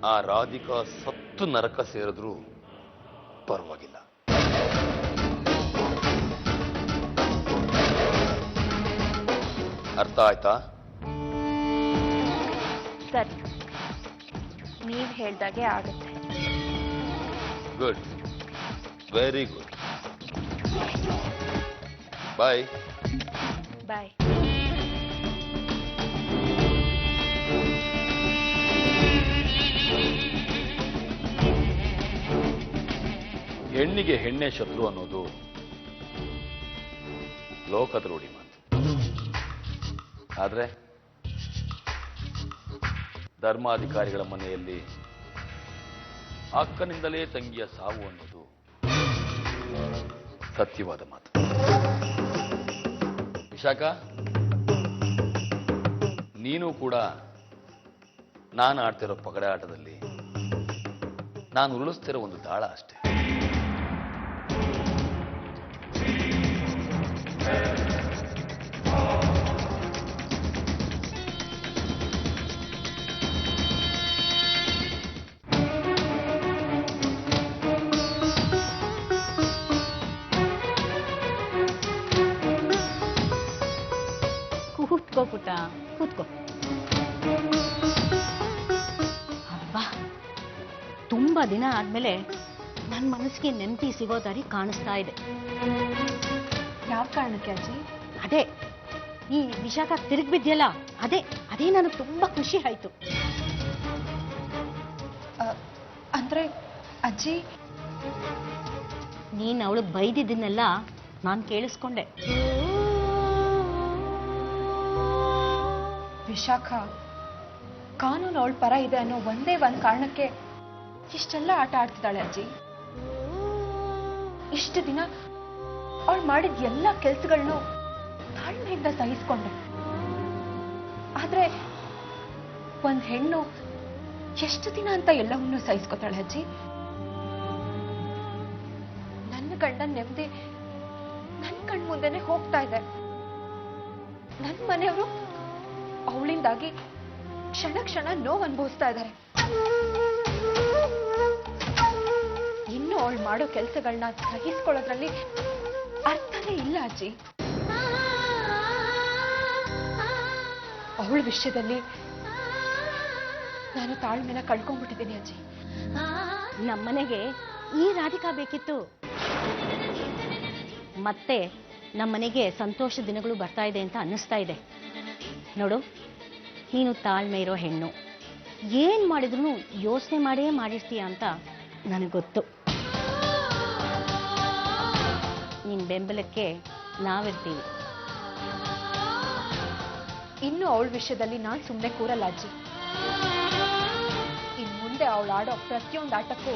ಆ ರಾಧಿಕಾ ಸತ್ತು ನರಕ ಸೇರಿದ್ರೂ ಪರವಾಗಿಲ್ಲ. ಅರ್ಥ ಆಯ್ತಾ? ಸರಿ, ನೀವ್ ಹೇಳ್ದಾಗೆ ಆಗುತ್ತೆ. Good, very good. Bye. Bye. ಹೆಣ್ಣಿಗೆ ಹೆಣ್ಣೆ ಶತ್ರು ಅನ್ನೋದು ಲೋಕದ ರೂಢಿ ಮಾತು. ಆದ್ರೆ ಧರ್ಮಾಧಿಕಾರಿಗಳ ಮನೆಯಲ್ಲಿ ಅಕ್ಕನಿಂದಲೇ ತಂಗಿಯ ಸಾವು ಅನ್ನೋದು ಸತ್ಯವಾದ ಮಾತು. ವಿಶಾಖ, ನೀನು ಕೂಡ ನಾನು ಆಡ್ತಿರೋ ಪಗಡೆ ಆಟದಲ್ಲಿ ನಾನು ಉರುಳಿಸ್ತಿರೋ ಒಂದು ದಾಳ ಅಷ್ಟೇ. ಕೂತ್ಕೋ ಪುಟ್ಟ, ಕೂತ್ಕೋ. ಅಬ್ಬಾ, ತುಂಬಾ ದಿನ ಆದ್ಮೇಲೆ ನನ್ನ ಮನಸ್ಸಿಗೆ ನೆಮ್ಮದಿ ಸಿಗೋ ದಾರಿ ಕಾಣಿಸ್ತಾ ಇದೆ. ಯಾವ ಕಾರಣಕ್ಕೆ ಅಜ್ಜಿ? ಅದೇ ಈ ವಿಶಾಖ ತಿರುಗ್ಬಿದ್ಯಲ್ಲ, ಅದೇ ನನಗೆ ತುಂಬಾ ಖುಷಿ ಆಯ್ತು. ಅಂದ್ರೆ ಅಜ್ಜಿ, ನೀನ್ ಅವಳು ಬೈದಿದ್ದನ್ನೆಲ್ಲ ನಾನು ಕೇಳಿಸ್ಕೊಂಡೆ. ವಿಶಾಖ ಕಾನೂನು ಅವಳ ಪರ ಇದೆ ಅನ್ನೋ ಒಂದೇ ಒಂದ್ ಕಾರಣಕ್ಕೆ ಇಷ್ಟೆಲ್ಲ ಆಟ ಆಡ್ತಿದ್ದಾಳೆ ಅಜ್ಜಿ. ಇಷ್ಟು ದಿನ ಅವಳು ಮಾಡಿದ ಎಲ್ಲ ಕೆಲ್ಸಗಳನ್ನು ತಾಳ್ಮೆಯಿಂದ ಸಹಿಸ್ಕೊಂಡೆ. ಆದ್ರೆ ಒಂದ್ ಹೆಣ್ಣು ಎಷ್ಟು ದಿನ ಅಂತ ಎಲ್ಲವನ್ನೂ ಸಹಿಸ್ಕೊತಾಳೆ ಅಜ್ಜಿ? ನನ್ನ ಗಂಡ ನೆಮ್ಮದಿ ನನ್ನ ಕಣ್ ಮುಂದೆನೆ ಹೋಗ್ತಾ ಇದೆ. ನನ್ನ ಮನೆಯವರು ಅವಳಿಂದಾಗಿ ಕ್ಷಣ ಕ್ಷಣ ನೋವು ಅನುಭವಿಸ್ತಾ ಇದ್ದಾರೆ. ಇನ್ನು ಅವಳು ಮಾಡೋ ಕೆಲಸಗಳನ್ನ ಸಹಿಸ್ಕೊಳ್ಳೋದ್ರಲ್ಲಿ ಅರ್ಥನೇ ಇಲ್ಲ ಅಜ್ಜಿ. ಅವಳ ವಿಷಯದಲ್ಲಿ ನಾನು ತಾಳ್ಮೆನ ಕಳ್ಕೊಂಡ್ಬಿಟ್ಟಿದ್ದೀನಿ ಅಜ್ಜಿ. ನಮ್ಮನೆಗೆ ಈ ರಾಧಿಕಾ ಬೇಕಿತ್ತು. ಮತ್ತೆ ನಮ್ಮನೆಗೆ ಸಂತೋಷ ದಿನಗಳು ಬರ್ತಾ ಇದೆ ಅಂತ ಅನ್ನಿಸ್ತಾ ಇದೆ. ನೋಡು, ನೀನು ತಾಳ್ಮೆ ಇರೋ ಹೆಣ್ಣು, ಏನ್ ಮಾಡಿದ್ರು ಯೋಚನೆ ಮಾಡೇ ಮಾಡಿರ್ತೀಯ ಅಂತ ನನಗೆ ಗೊತ್ತು. ನಿನ್ ಬೆಂಬಲಕ್ಕೆ ನಾವಿರ್ತೀವಿ. ಇನ್ನು ಅವಳ ವಿಷಯದಲ್ಲಿ ನಾನು ಸುಮ್ಮನೆ ಕೂರಲ್ಲ ಅಜ್ಜಿ. ಇನ್ ಮುಂದೆ ಅವಳು ಆಡೋ ಪ್ರತಿಯೊಂದು ಆಟಕ್ಕೂ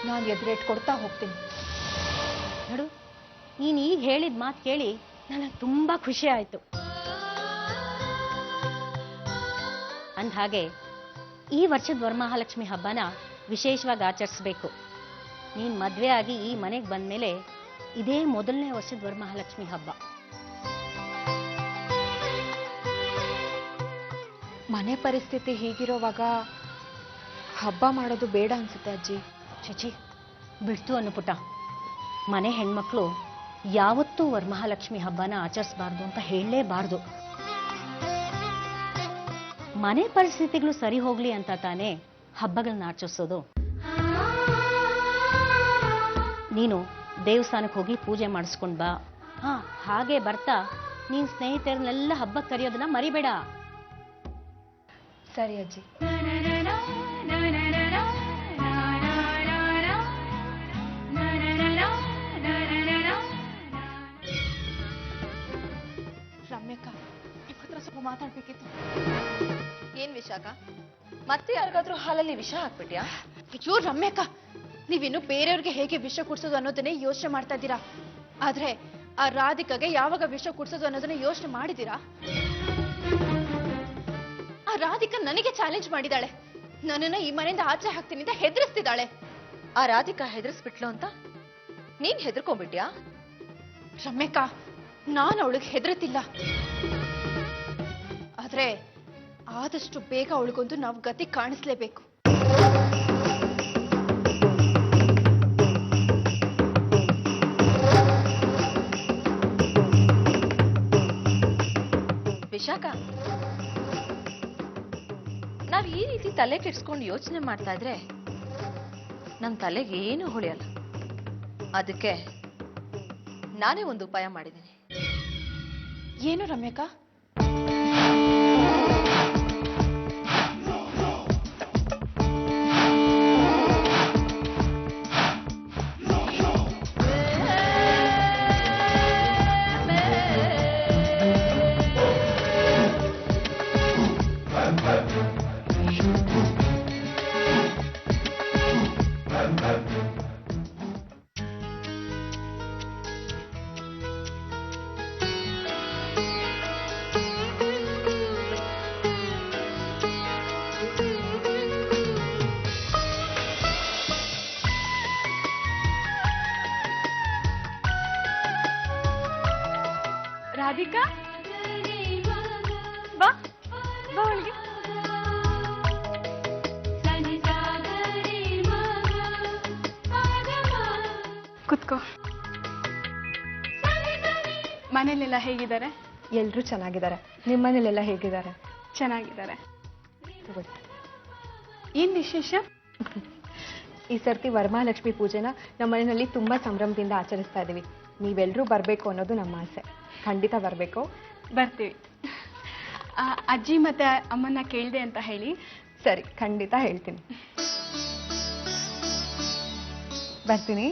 ನಾನು ಎದುರೇಟ್ ಕೊಡ್ತಾ ಹೋಗ್ತೀನಿ. ನೋಡು, ನೀನು ಈಗ ಹೇಳಿದ ಮಾತು ಕೇಳಿ ನನಗೆ ತುಂಬಾ ಖುಷಿ ಆಯ್ತು. ಅಂದ್ಹಾಗೆ ಈ ವರ್ಷದ ವರಮಹಾಲಕ್ಷ್ಮಿ ಹಬ್ಬನ ವಿಶೇಷವಾಗಿ ಆಚರಿಸಬೇಕು. ನೀನ್ ಮದ್ವೆ ಆಗಿ ಈ ಮನೆಗೆ ಬಂದ್ಮೇಲೆ ಇದೇ ಮೊದಲನೇ ವರ್ಷದ ವರಮಹಾಲಕ್ಷ್ಮಿ ಹಬ್ಬ. ಮನೆ ಪರಿಸ್ಥಿತಿ ಹೀಗಿರೋವಾಗ ಹಬ್ಬ ಮಾಡೋದು ಬೇಡ ಅನ್ಸುತ್ತೆ ಅಜ್ಜಿ. ಚಿಚಿ, ಬಿಡ್ತು ಅನ್ನು ಪುಟ. ಮನೆ ಹೆಣ್ಮಕ್ಳು ಯಾವತ್ತೂ ವರಮಹಾಲಕ್ಷ್ಮಿ ಹಬ್ಬನ ಆಚರಿಸಬಾರ್ದು ಅಂತ ಹೇಳಲೇಬಾರ್ದು. ಮನೆ ಪರಿಸ್ಥಿತಿಗಳು ಸರಿ ಹೋಗ್ಲಿ ಅಂತ ತಾನೇ ಹಬ್ಬಗಳನ್ನ ಆಚರಿಸೋದು. ನೀನು ದೇವಸ್ಥಾನಕ್ಕೆ ಹೋಗಿ ಪೂಜೆ ಮಾಡಿಸ್ಕೊಂಡ್ ಬಾ. ಹಾಗೆ ಬರ್ತಾ ನೀನ್ ಸ್ನೇಹಿತರನ್ನೆಲ್ಲ ಹಬ್ಬಕ್ಕೆ ಕರೆಯೋದನ್ನ ಮರಿಬೇಡ. ಸರಿ ಅಜ್ಜಿ. ರಮ್ಯಕ್ಕ, ನಿಮ್ಮ ಹತ್ರ ಸ್ವಲ್ಪ ಮಾತಾಡ್ಬೇಕಿತ್ತು. ಏನ್ ವಿಶಾಖ, ಮತ್ತೆ ಯಾರಿಗಾದ್ರೂ ಹಾಲಲ್ಲಿ ವಿಷ ಹಾಕ್ಬಿಟ್ಯಾ? ಅಯ್ಯೋ ರಮ್ಯಕ್ಕ, ನೀವಿನ್ನು ಬೇರೆಯವ್ರಿಗೆ ಹೇಗೆ ವಿಷ ಕುಡ್ಸೋದು ಅನ್ನೋದನ್ನೇ ಯೋಚನೆ ಮಾಡ್ತಾ ಇದ್ದೀರಾ. ಆದ್ರೆ ಆ ರಾಧಿಕಾಗೆ ಯಾವಾಗ ವಿಷ ಕುಡ್ಸೋದು ಅನ್ನೋದನ್ನ ಯೋಚನೆ ಮಾಡಿದ್ದೀರಾ? ಆ ರಾಧಿಕಾ ನನಗೆ ಚಾಲೆಂಜ್ ಮಾಡಿದಾಳೆ. ನನ್ನನ್ನ ಈ ಮನೆಯಿಂದ ಆಚೆ ಹಾಕ್ತೀನಿ ಅಂತ ಹೆದರಿಸ್ತಿದ್ದಾಳೆ. ಆ ರಾಧಿಕಾ ಹೆದರ್ಸ್ಬಿಟ್ಲು ಅಂತ ನೀನ್ ಹೆದರ್ಕೊಂಡ್ಬಿಟ್ಯಾ? ರಮ್ಯಕ್ಕ, ನಾನು ಅವಳಿಗೆ ಹೆದರ್ತಿಲ್ಲ. ಆದ್ರೆ ಆದಷ್ಟು ಬೇಗ ಅವಳಿಗೊಂದು ನಾವು ಗತಿ ಕಾಣಿಸ್ಲೇಬೇಕು. ವಿಶಾಖ, ನಾವ್ ಈ ರೀತಿ ತಲೆ ಕೆಡ್ಸ್ಕೊಂಡು ಯೋಚನೆ ಮಾಡ್ತಾ ಇದ್ರೆ ನಮ್ ತಲೆಗೆ ಏನು ಹೊಳೆಯಲ್ಲ. ಅದಕ್ಕೆ ನಾನೇ ಒಂದು ಉಪಾಯ ಮಾಡಿದ್ದೀನಿ. ಏನು ರಮ್ಯಕ್ಕ? ರಾಧಿಕಾ, ಬಾ ಬಾ ಒಳಗೆ. ಕುತ್ಕೋ. ಮನೇಲೆಲ್ಲ ಹೇಗಿದ್ದಾರೆ? ಎಲ್ರೂ ಚೆನ್ನಾಗಿದ್ದಾರೆ. ನಿಮ್ಮ ಮನೇಲೆಲ್ಲ ಹೇಗಿದ್ದಾರೆ? ಚೆನ್ನಾಗಿದ್ದಾರೆ. ಏನ್ ವಿಶೇಷ? ಈ ಸರ್ತಿ ವರಮಹಾಲಕ್ಷ್ಮಿ ಪೂಜೆನ ನಮ್ಮ ಮನೆಯಲ್ಲಿ ತುಂಬಾ ಸಂಭ್ರಮದಿಂದ ಆಚರಿಸ್ತಾ ಇದೀವಿ. ನೀವೆಲ್ಲರೂ ಬರಬೇಕು ಅನ್ನೋದು ನಮ್ಮ ಆಸೆ. ಖಂಡಿತ ಬರಬೇಕು. ಬರ್ತೀವಿ. ಅಜ್ಜಿ ಮತ್ತೆ ಅಮ್ಮನ್ನ ಕೇಳಿದೆ ಅಂತ ಹೇಳಿ. ಸರಿ, ಖಂಡಿತ ಹೇಳ್ತೀನಿ. ಬರ್ತೀನಿ.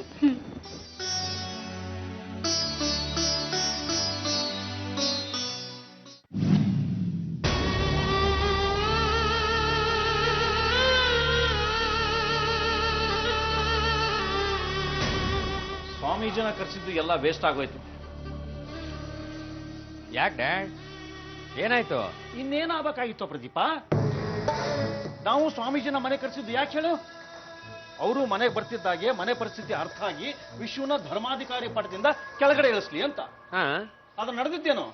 ಸ್ವಾಮೀಜಿನ ಕರೆಸಿದ್ದು ಎಲ್ಲ ವೇಸ್ಟ್ ಆಗೋಯ್ತು. ಯಾಕೆ ಡ್ಯಾಡ್, ಏನಾಯ್ತು? ಇನ್ನೇನಾಗಬೇಕಾಗಿತ್ತು ಪ್ರದೀಪ? ನಾವು ಸ್ವಾಮೀಜಿನ ಮನೆ ಕರೆಸಿದ್ದು ಯಾಕೆ ಹೇಳು? ಅವರು ಮನೆಗೆ ಬರ್ತಿದ್ದಾಗೆ ಮನೆ ಪರಿಸ್ಥಿತಿ ಅರ್ಥ ಆಗಿ ವಿಶ್ವನ ಧರ್ಮಾಧಿಕಾರಿ ಪಟ್ಟದಿಂದ ಕೆಳಗಡೆ ಇಳಿಸ್ಲಿ ಅಂತ. ಅದು ನಡೆದಿದ್ದೇನು?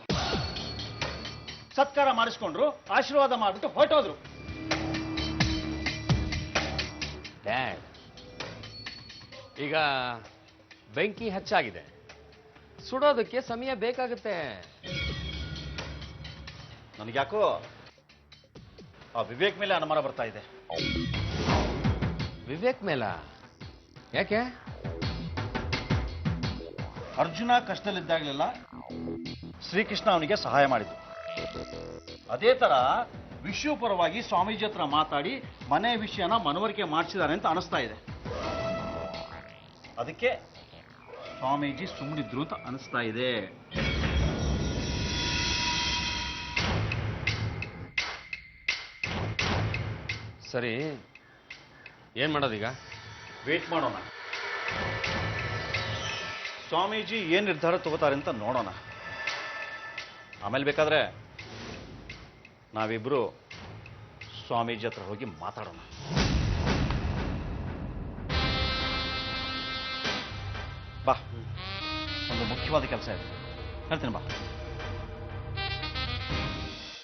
ಸತ್ಕಾರ ಮಾಡಿಸ್ಕೊಂಡ್ರು, ಆಶೀರ್ವಾದ ಮಾಡಿಬಿಟ್ಟು ಹೊರಟೋದ್ರು. ಡ್ಯಾಡ್, ಈಗ ಬೆಂಕಿ ಹೆಚ್ಚಾಗಿದೆ, ಸುಡೋದಕ್ಕೆ ಸಮಯ ಬೇಕಾಗುತ್ತೆ. ನನಗ್ಯಾಕೋ ಆ ವಿವೇಕ್ ಮೇಲೆ ಅನುಮಾನ ಬರ್ತಾ ಇದೆ. ವಿವೇಕ್ ಮೇಲ? ಯಾಕೆ? ಅರ್ಜುನ ಕಷ್ಟದಲ್ಲಿದ್ದಾಗಲೆಲ್ಲ ಶ್ರೀಕೃಷ್ಣ ಅವನಿಗೆ ಸಹಾಯ ಮಾಡಿದ್ದು. ಅದೇ ತರ ವಿಶ್ವ ಪರವಾಗಿ ಸ್ವಾಮೀಜಿ ಹತ್ರ ಮಾತಾಡಿ ಮನೆ ವಿಷಯನ ಮನವರಿಕೆ ಮಾಡಿಸಿದ್ದಾರೆ ಅಂತ ಅನಿಸ್ತಾ ಇದೆ. ಅದಕ್ಕೆ ಸ್ವಾಮೀಜಿ ಸುಮ್ಮನಿದ್ರು ಅಂತ ಅನಿಸ್ತಾ ಇದೆ. ಸರಿ, ಏನ್ ಮಾಡೋದೀಗ? ವೇಟ್ ಮಾಡೋಣ. ಸ್ವಾಮೀಜಿ ಏನ್ ನಿರ್ಧಾರ ತಗೋತಾರೆ ಅಂತ ನೋಡೋಣ. ಆಮೇಲೆ ಬೇಕಾದ್ರೆ ನಾವಿಬ್ರು ಸ್ವಾಮೀಜಿ ಹತ್ರ ಹೋಗಿ ಮಾತಾಡೋಣ. ಬಾ, ಒಂದು ಮುಖ್ಯವಾದ ಕೆಲಸ ಇದೆ, ಹೇಳ್ತೀನಿ ಬಾ.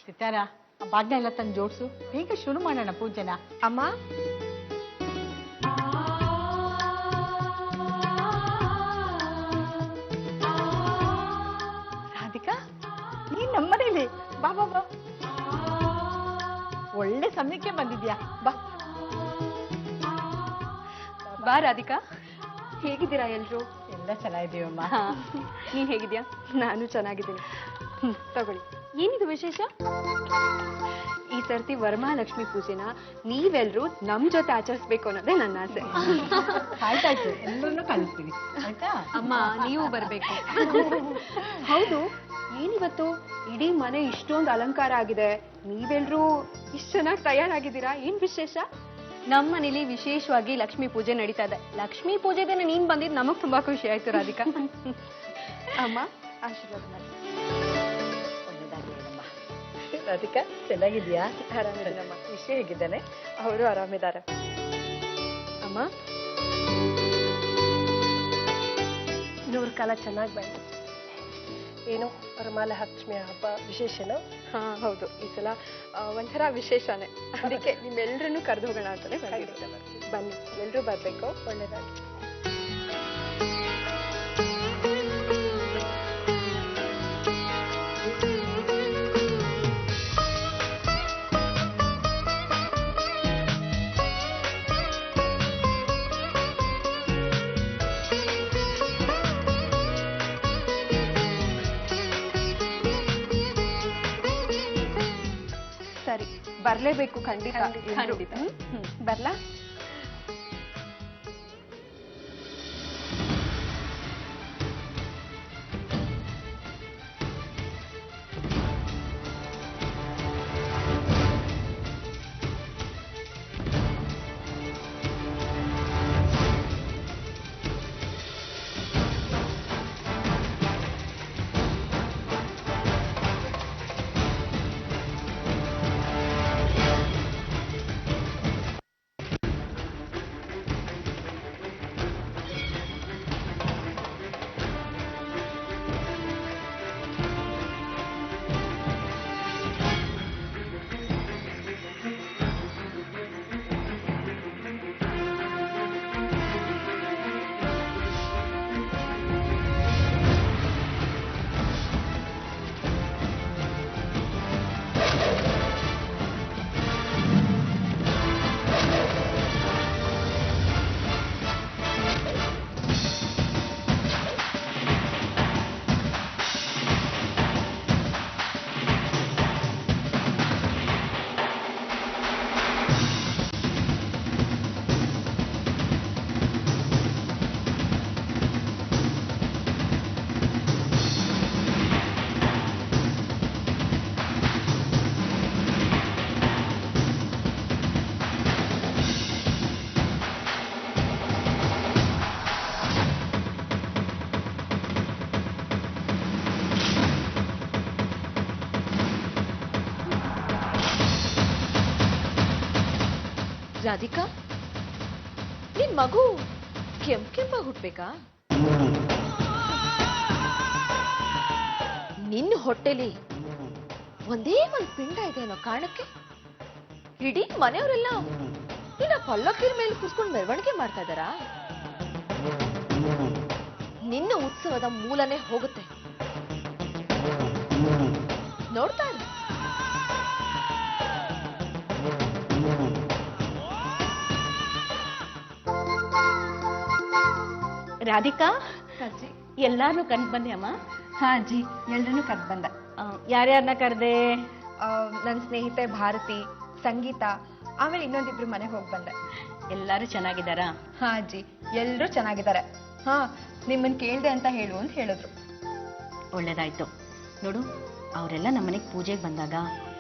ಸಿತಾರ, ಆ ಬಾಗ್ನ ಎಲ್ಲ ತಂದು ಜೋಡಿಸು. ಬೇಗ ಶುರು ಮಾಡೋಣ ಪೂಜೆನ. ಅಮ್ಮ, ರಾಧಿಕಾ, ನೀನ್ ನಮ್ಮನೇಲಿ ಬಾ ಬಾ ಬಾ. ಒಳ್ಳೆ ಸಮಯಕ್ಕೆ ಬಂದಿದ್ಯಾ. ಬಾ ಬಾ ರಾಧಿಕಾ. ಹೇಗಿದ್ದೀರಾ ಎಲ್ರು? ಎಲ್ಲ ಚೆನ್ನಾಗಿದೀವಮ್ಮ. ನೀನ್ ಹೇಗಿದ್ಯಾ? ನಾನು ಚೆನ್ನಾಗಿದ್ದೀನಿ. ತಗೊಳ್ಳಿ. ಏನಿದು ವಿಶೇಷ? ಈ ಸರ್ತಿ ವರಮಹಾಲಕ್ಷ್ಮಿ ಪೂಜೆನ ನೀವೆಲ್ರೂ ನಮ್ ಜೊತೆ ಆಚರಿಸ್ಬೇಕು ಅನ್ನೋದೇ ನನ್ನ ಆಸೆ. ಆಯ್ತಾಯ್ತು, ಎಲ್ಲರನ್ನೂ ಕಳಿಸ್ತೀವಿ. ಆಯ್ತಾ? ಅಮ್ಮ, ನೀವು ಬರ್ಬೇಕು. ಹೌದು, ಏನಿವತ್ತು ಇಡೀ ಮನೆ ಇಷ್ಟೊಂದು ಅಲಂಕಾರ ಆಗಿದೆ, ನೀವೆಲ್ರೂ ಇಷ್ಟು ಚೆನ್ನಾಗಿ ತಯಾರಾಗಿದ್ದೀರಾ, ಏನ್ ವಿಶೇಷ? ನಮ್ಮ ಮನೇಲಿ ವಿಶೇಷವಾಗಿ ಲಕ್ಷ್ಮೀ ಪೂಜೆ ನಡೀತಾ ಇದೆ. ಲಕ್ಷ್ಮೀ ಪೂಜೆ ದಿನ ನೀನ್ ಬಂದಿದ್ದು ನಮಗ್ ತುಂಬಾ ಖುಷಿ ಆಯ್ತು ರಾಧಿಕಾ. ಅಮ್ಮ, ಆಶೀರ್ವಾದ ಮಾಡಿ. ರಾಧಿಕಾ, ಚೆನ್ನಾಗಿದ್ಯಾ? ಆರಾಮಿದ್ದೀನಮ್ಮ. ವಿಷಯ ಹೇಗಿದ್ದಾನೆ? ಅವರು ಆರಾಮಿದ್ದಾರೆ. ಅಮ್ಮ, ನೂರು ಕಾಲ ಚೆನ್ನಾಗಿ ಬಂದು. ಏನು ವರಮಹಾಲಕ್ಷ್ಮಿಯ ಹಬ್ಬ ವಿಶೇಷನಾ? ಹಾ ಹೌದು, ಈ ಸಲ ಒಂಥರ ವಿಶೇಷನೇ. ಅದಕ್ಕೆ ನಿಮ್ಮೆಲ್ಲರನ್ನೂ ಕರೆದು ಹೋಗೋಣ ಅಂತಾನೆ ಬಂದಿರೋದು. ಬನ್ನಿ, ಎಲ್ಲರೂ ಬರಬೇಕು. ಒಳ್ಳೆಯದಾಗಿ. ಸರಿ, ಬರಲೇಬೇಕು ಖಂಡಿತ. ಖಂಡಿತ. ಬರ್ಲಾ? ರಾಧಿಕಾ, ನಿನ್ ಮಗು ಕೆಂಪಾಗಿ ಹುಟ್ಬೇಕಾ? ನಿನ್ನ ಹೊಟ್ಟೆಲಿ ಒಂದೇ ಒಂದು ಪಿಂಡ ಇದೆ ಅನ್ನೋ ಕಾರಣಕ್ಕೆ ಇಡೀ ಮನೆಯವರೆಲ್ಲ ನಿನ್ನ ಪಲ್ಲಕ್ಕಿನ ಮೇಲೆ ಕೂರ್ಸ್ಕೊಂಡು ಮೆರವಣಿಗೆ ಮಾಡ್ತಾ ಇದ್ದಾರಾ? ನಿನ್ನ ಉತ್ಸವದ ಮೂಲನೇ ಹೋಗುತ್ತೆ. ನೋಡ್ತಾ ಇರು. ರಾಧಿಕಾ, ಅಜ್ಜಿ. ಎಲ್ಲಾರನ್ನೂ ಕರೆದು ಬಂದೆ ಅಮ್ಮ. ಹಾ ಅಜ್ಜಿ, ಎಲ್ರನ್ನೂ ಕರೆದು ಬಂದೆ. ಯಾರ್ಯಾರನ್ನ ಕರೆದೆ? ನನ್ನ ಸ್ನೇಹಿತೆ ಭಾರತಿ, ಸಂಗೀತ, ಆಮೇಲೆ ಇನ್ನೊಂದಿಬ್ರು ಮನೆಗೆ ಹೋಗಿ ಬಂದೆ. ಎಲ್ಲರೂ ಚೆನ್ನಾಗಿದ್ದಾರಾ? ಹಾ ಅಜ್ಜಿ, ಎಲ್ಲರೂ ಚೆನ್ನಾಗಿದ್ದಾರೆ. ಹಾ, ನಿಮ್ಮನ್ನ ಕೇಳ್ದೆ ಅಂತ ಹೇಳು ಅಂತ ಹೇಳಿದ್ರು. ಒಳ್ಳೇದಾಯ್ತು. ನೋಡು, ಅವರೆಲ್ಲ ನಮ್ಮನೆಗೆ ಪೂಜೆಗೆ ಬಂದಾಗ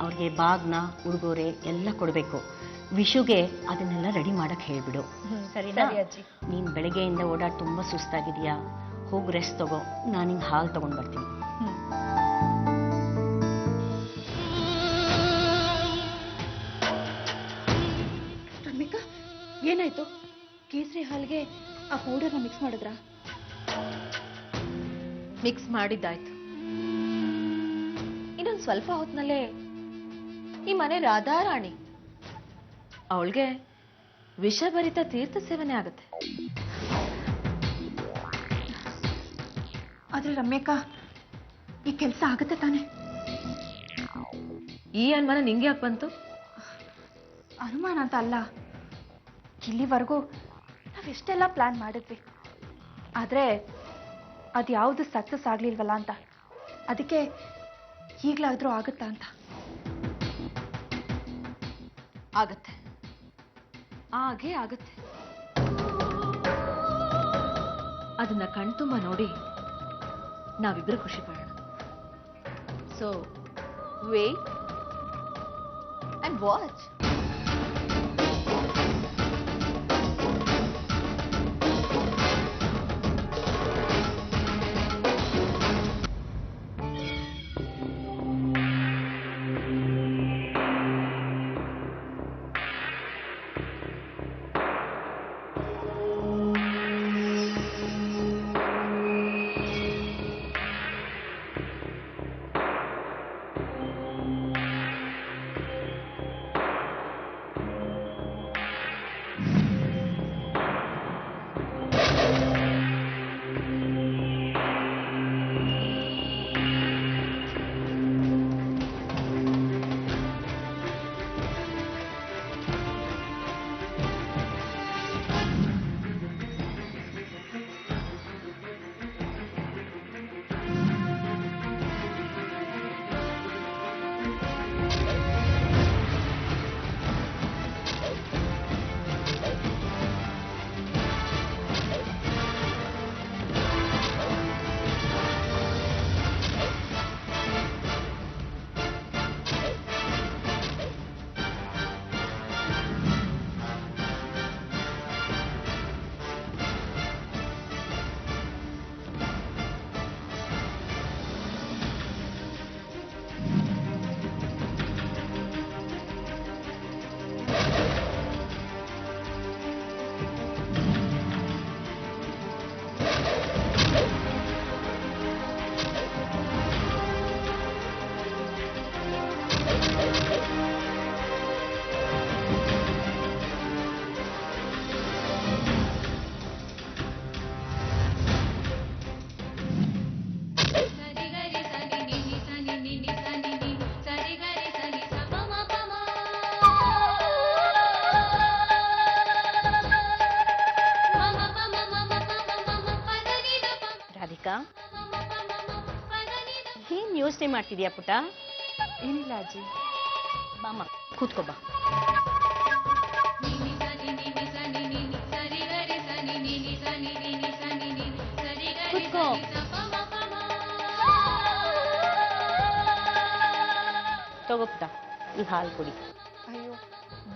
ಅವ್ರಿಗೆ ಬಾಗ್ನ, ಉಡುಗೊರೆ ಎಲ್ಲ ಕೊಡಬೇಕು. ವಿಶುಗೆ ಅದನ್ನೆಲ್ಲ ರೆಡಿ ಮಾಡಕ್ ಹೇಳ್ಬಿಡು. ಸರಿನಾ? ಸರಿ ಅಜ್ಜಿ. ನೀನ್ ಬೆಳಗ್ಗೆಯಿಂದ ಓಡಾಡಿ ತುಂಬಾ ಸುಸ್ತಾಗಿದೆಯಾ, ಹೋಗಿ ರೆಸ್ಟ್ ತಗೋ. ನಾನು ಹಿಂಗೆ ಹಾಲು ತಗೊಂಡ್ ಬರ್ತೀನಿ. ರಮ್ಯಕಾ, ಏನಾಯ್ತು? ಕೇಸರಿ ಹಾಲ್ಗೆ ಆ ಪೌಡರ್ನ ಮಿಕ್ಸ್ ಮಾಡಿದ್ರಾ? ಮಿಕ್ಸ್ ಮಾಡಿದ್ದಾಯ್ತು. ಇನ್ನೊಂದು ಸ್ವಲ್ಪ ಹೊತ್ತಿನಲ್ಲೇ ಈ ಮನೆ ರಾಧಾರಾಣಿ, ಅವಳಿಗೆ ವಿಷಭರಿತ ತೀರ್ಥ ಸೇವನೆ ಆಗುತ್ತೆ. ಆದ್ರೆ ರಮ್ಯಕಾ, ಈ ಕೆಲಸ ಆಗುತ್ತೆ ತಾನೆ? ಈ ಅನುಮಾನ ನಿಂಗೆ ಯಾಕೆ ಬಂತು? ಅನುಮಾನ ಅಂತ ಅಲ್ಲ, ಇಲ್ಲಿವರೆಗೂ ನಾವೆಷ್ಟೆಲ್ಲ ಪ್ಲಾನ್ ಮಾಡಿದ್ವಿ, ಆದ್ರೆ ಅದ್ಯಾವುದು ಸಕ್ಸಸ್ ಆಗ್ಲಿಲ್ವಲ್ಲ ಅಂತ. ಅದಕ್ಕೆ ಈಗಲಾದ್ರೂ ಆಗುತ್ತಾ ಅಂತ. ಆಗತ್ತೆ, ಹಾಗೆ ಆಗತ್ತೆ. ಅದನ್ನ ಕಣ್ತುಂಬ ನೋಡಿ ನಾವಿಬ್ರು ಖುಷಿ ಪಡೋಣ. So wait and watch. Radhika, ಏನ್ ಯೋಚನೆ ಮಾಡ್ತಿದ್ಯಾ ಪುಟ? ಏನಿಲ್ಲ ಅಜ್ಜಿ. ಬಾಮ್ಮ ಕೂತ್ಕೋ ಬಾ. ಕೂತ್ಕೋ. ತಗೋ ಪುಟ, ಈ ಹಾಲು ಕುಡಿ. ಅಯ್ಯೋ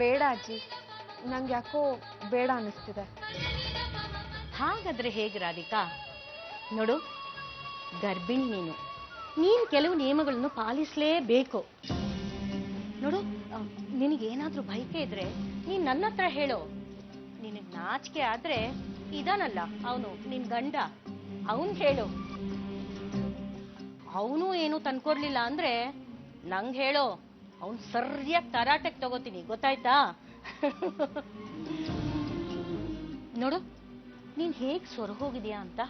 ಬೇಡ ಅಜ್ಜಿ, ನಂಗೆ ಯಾಕೋ ಬೇಡ ಅನ್ನಿಸ್ತಿದೆ. ಹಾಗಾದ್ರೆ ಹೇಗೆ ರಾಧಿಕಾ? ನೋಡು, ಗರ್ಭಿಣಿ ನೀನು ಕೆಲವು ನಿಯಮಗಳನ್ನು ಪಾಲಿಸಲೇಬೇಕು. ನೋಡು, ನಿನಗೇನಾದ್ರೂ ಬಯಕೆ ಇದ್ರೆ ನೀನ್ ನನ್ನ ಹತ್ರ ಹೇಳು. ನಿನಗ್ ನಾಚಿಕೆ ಆದ್ರೆ ಇದಾನಲ್ಲ ಅವನು ನಿನ್ ಗಂಡ, ಅವನ್ ಹೇಳು. ಅವನು ಏನು ತಂದ್ಕೊಡ್ಲಿಲ್ಲ ಅಂದ್ರೆ ನಂಗ್ ಹೇಳು, ಅವನ್ ಸರಿಯಾಗಿ ತರಾಟೆಗೆ ತಗೋತೀನಿ, ಗೊತ್ತಾಯ್ತಾ? ನೋಡು, ನೀನ್ ಹೇಗ್ ಸೊರ ಹೋಗಿದ್ಯಾ ಅಂತ.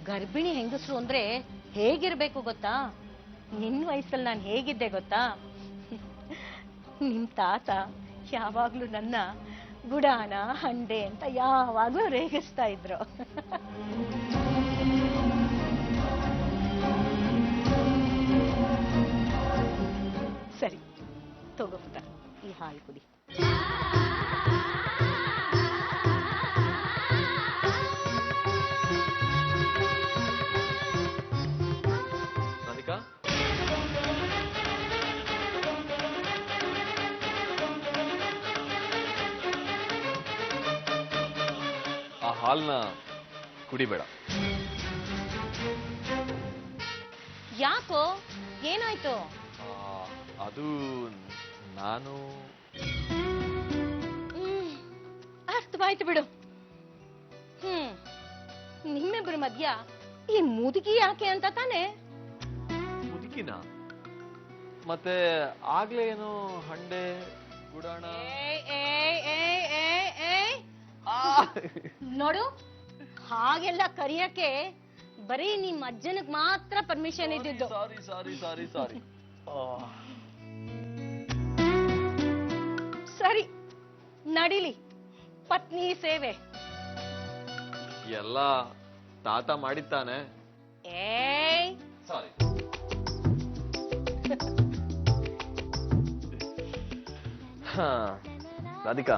ಗರ್ಭಿಣಿ ಹೆಂಗಸರು ಅಂದ್ರೆ ಹೇಗಿರ್ಬೇಕು ಗೊತ್ತಾ? ನಿನ್ನ ವಯಸ್ಸಲ್ಲಿ ನಾನು ಹೇಗಿದ್ದೆ ಗೊತ್ತಾ? ನಿಮ್ ತಾತ ಯಾವಾಗ್ಲೂ ನನ್ನ ಗುಡಾಣ ಹಂಡೆ ಅಂತ ಯಾವಾಗ್ಲೂ ರೇಗಿಸ್ತಾ ಇದ್ರು. ಸರಿ, ತಗೋ ಪುಟ, ಈ ಹಾಲು ಕುಡಿ. ರಾಧಿಕಾ, ಆ ಹಾಲ್ನ ಕುಡಿಬೇಡ. ಯಾಕೋ, ಏನಾಯ್ತು? ಅದು ನಾನು ಅರ್ಥವಾಯ್ತು ಬಿಡು. ನಿಮ್ಮಿಬ್ಬರ ಮಧ್ಯ ಈ ಮುದುಕಿ ಯಾಕೆ ಅಂತ ತಾನೆ? ಮುದುಕಿನ ಮತ್ತೆ ಆಗ್ಲೇ ಏನೋ ಹಂಡೆ ಗುಡಾಣ. ನೋಡು, ಹಾಗೆಲ್ಲ ಕರಿಯಕ್ಕೆ ಬರೀ ನಿಮ್ ಅಜ್ಜನಿಗೆ ಮಾತ್ರ ಪರ್ಮಿಷನ್ ಇದ್ದಿದ್ದು. ಸಾರಿ ಸಾರಿ ಸಾರಿ ಸಾರಿ. ಸರಿ, ನಡಿಲಿ ಪತ್ನಿ ಸೇವೆ. ಎಲ್ಲ ತಾತ ಮಾಡಿದ್ದಾನೆ. ಏಯ್, ಸಾರಿ. ರಾಧಿಕಾ,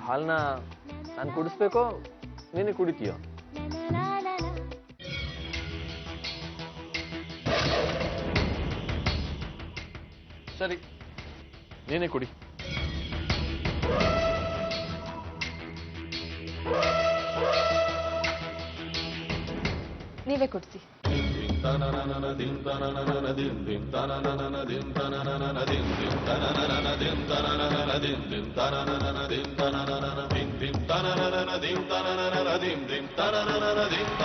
ಹಾಲ್ನ ನಾನು ಕುಡಿಸ್ಬೇಕೋ ನೀನೇ ಕುಡಿತೀಯೋ? ಸರಿ, ನೀನೇ ಕುಡಿ. ನೀವೇ ಕೊಡ್ಸಿ. dim